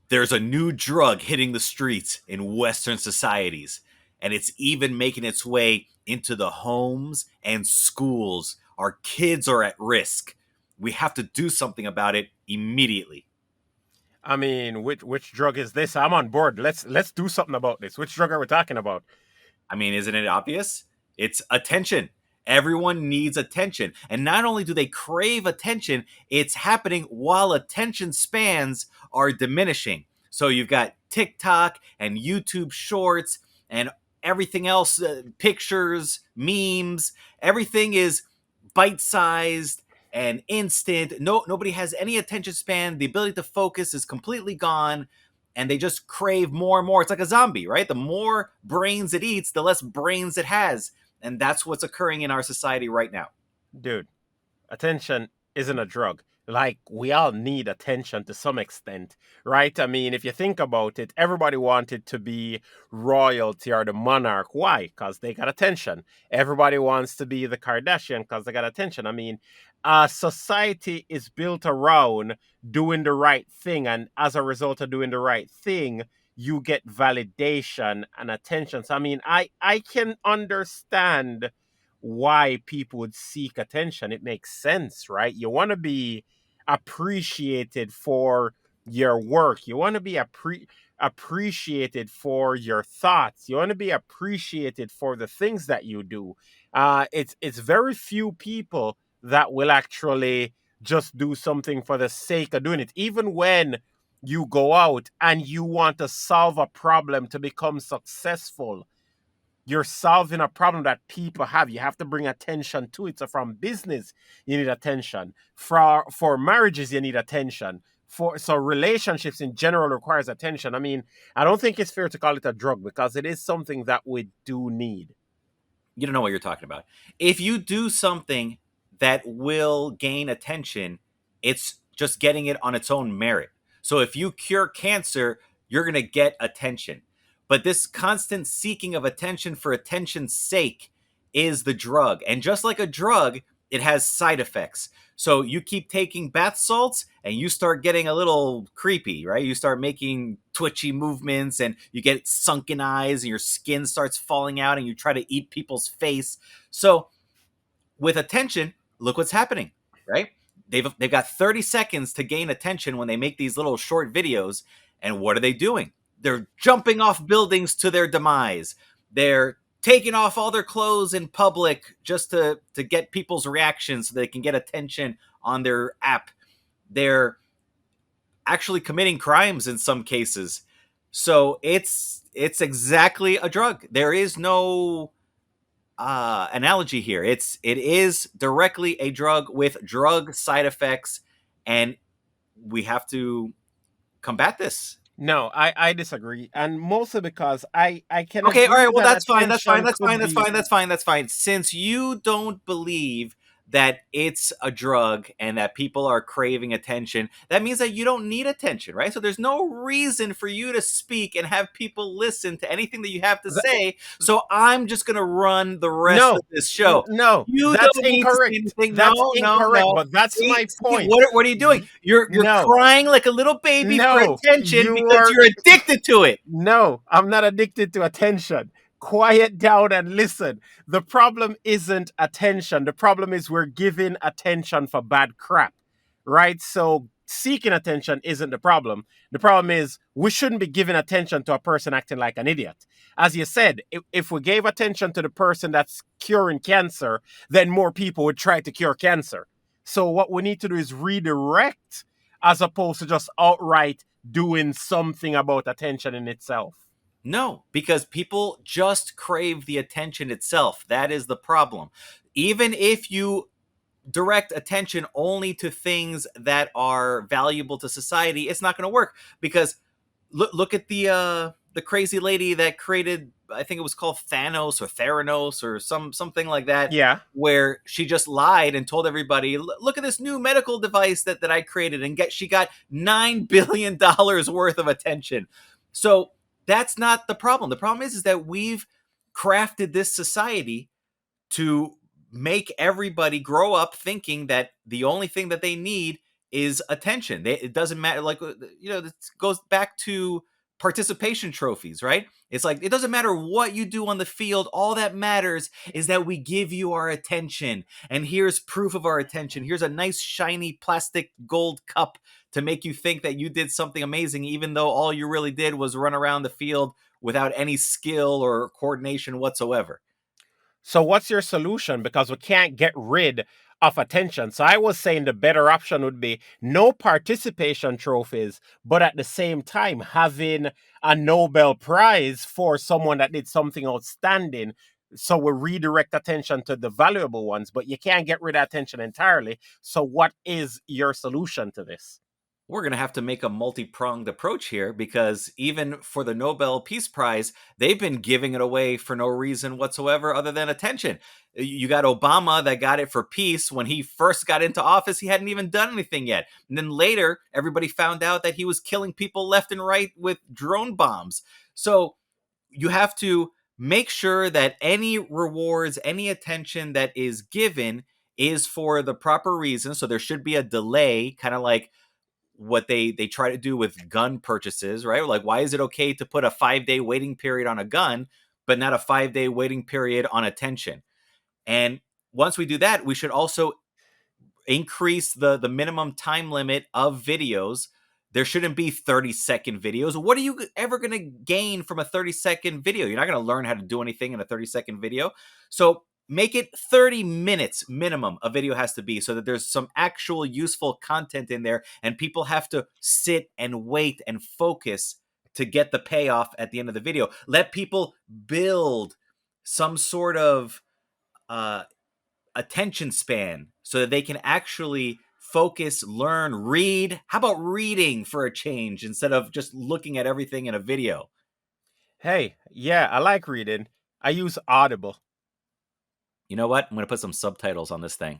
There's a new drug hitting the streets in Western societies, and it's even making its way into the homes and schools. Our kids are at risk. We have to do something about it immediately. I mean, which drug is this? I'm on board. Let's do something about this. Which drug are we talking about? I mean, isn't it obvious? It's attention. Everyone needs attention. And not only do they crave attention, it's happening while attention spans are diminishing. So you've got TikTok and YouTube shorts and everything else, pictures, memes, everything is bite sized and instant. Nobody has any attention span. The ability to focus is completely gone, and they just crave more and more. It's like a zombie, right? The more brains it eats, the less brains it has. And that's what's occurring in our society right now. Dude, attention isn't a drug. Like, we all need attention to some extent, right? I mean, if you think about it, everybody wanted to be royalty or the monarch. Why? Because they got attention. Everybody wants to be the Kardashian because they got attention. I mean, society is built around doing the right thing. And as a result of doing the right thing, you get validation and attention. So, I mean, I can understand why people would seek attention. It makes sense, right? You want to be appreciated for your work. You want to be appreciated for your thoughts. You want to be appreciated for the things that you do. It's very few people that will actually just do something for the sake of doing it. Even when you go out and you want to solve a problem to become successful, you're solving a problem that people have. You have to bring attention to it. So from business, you need attention. For marriages, you need attention. So relationships in general requires attention. I mean, I don't think it's fair to call it a drug because it is something that we do need. You don't know what you're talking about. If you do something that will gain attention, it's just getting it on its own merit. So if you cure cancer, you're going to get attention. But this constant seeking of attention for attention's sake is the drug. And just like a drug, it has side effects. So you keep taking bath salts and you start getting a little creepy, right? You start making twitchy movements and you get sunken eyes and your skin starts falling out and you try to eat people's face. So with attention, look what's happening, right? They've got 30 seconds to gain attention when they make these little short videos. And what are they doing? They're jumping off buildings to their demise. They're taking off all their clothes in public just to get people's reactions so they can get attention on their app. They're actually committing crimes in some cases. So it's exactly a drug. There is no analogy here. It is directly a drug with drug side effects, and we have to combat this. No, I disagree. And mostly because I can Okay, all right. agree Well, that that's fine. That's fine. attention That's fine. could That's be. fine. That's fine. That's fine. Since you don't believe that it's a drug and that people are craving attention, that means that you don't need attention, right? So there's no reason for you to speak and have people listen to anything that you have to say. So I'm just going to run the rest of No, this show. no, You that's don't need to say incorrect. anything. No, That's no, incorrect. no. But that's See, my see, point. what are you doing? You're No, crying like a little baby for no, attention you because are. you're addicted to it. No, I'm not addicted to attention. Quiet down and listen. The problem isn't attention. The problem is we're giving attention for bad crap, right? So seeking attention isn't the problem. The problem is we shouldn't be giving attention to a person acting like an idiot. As you said, if we gave attention to the person that's curing cancer, then more people would try to cure cancer. So what we need to do is redirect as opposed to just outright doing something about attention in itself. No, because people just crave the attention itself. That is the problem. Even if you direct attention only to things that are valuable to society, it's not going to work because look at the crazy lady that created, I think it was called Thanos or Theranos or something like that, Yeah. where she just lied and told everybody, look at this new medical device that I created, and she got $9 billion worth of attention. So that's not the problem. The problem is that we've crafted this society to make everybody grow up thinking that the only thing that they need is attention. It doesn't matter. Like, this goes back to participation trophies, right? It's like, it doesn't matter what you do on the field. All that matters is that we give you our attention. And here's proof of our attention. Here's a nice, shiny plastic gold cup to make you think that you did something amazing, even though all you really did was run around the field without any skill or coordination whatsoever. So what's your solution? Because we can't get rid of attention. So I was saying the better option would be no participation trophies, but at the same time having a Nobel Prize for someone that did something outstanding. So we redirect attention to the valuable ones, but you can't get rid of attention entirely. So what is your solution to this? We're going to have to make a multi-pronged approach here, because even for the Nobel Peace Prize, they've been giving it away for no reason whatsoever other than attention. You got Obama that got it for peace. When he first got into office, he hadn't even done anything yet. And then later, everybody found out that he was killing people left and right with drone bombs. So you have to make sure that any rewards, any attention that is given is for the proper reason. So there should be a delay, kind of like what they try to do with gun purchases, right? Like, why is it okay to put a 5-day waiting period on a gun, but not a 5-day waiting period on attention? And once we do that, we should also increase the minimum time limit of videos. There shouldn't be 30-second videos. What are you ever going to gain from a 30-second video? You're not going to learn how to do anything in a 30-second video. So make it 30 minutes minimum a video has to be, so that there's some actual useful content in there, and people have to sit and wait and focus to get the payoff at the end of the video. Let people build some sort of attention span so that they can actually focus, learn, read. How about reading for a change instead of just looking at everything in a video? Hey, yeah, I like reading. I use Audible. You know what? I'm going to put some subtitles on this thing.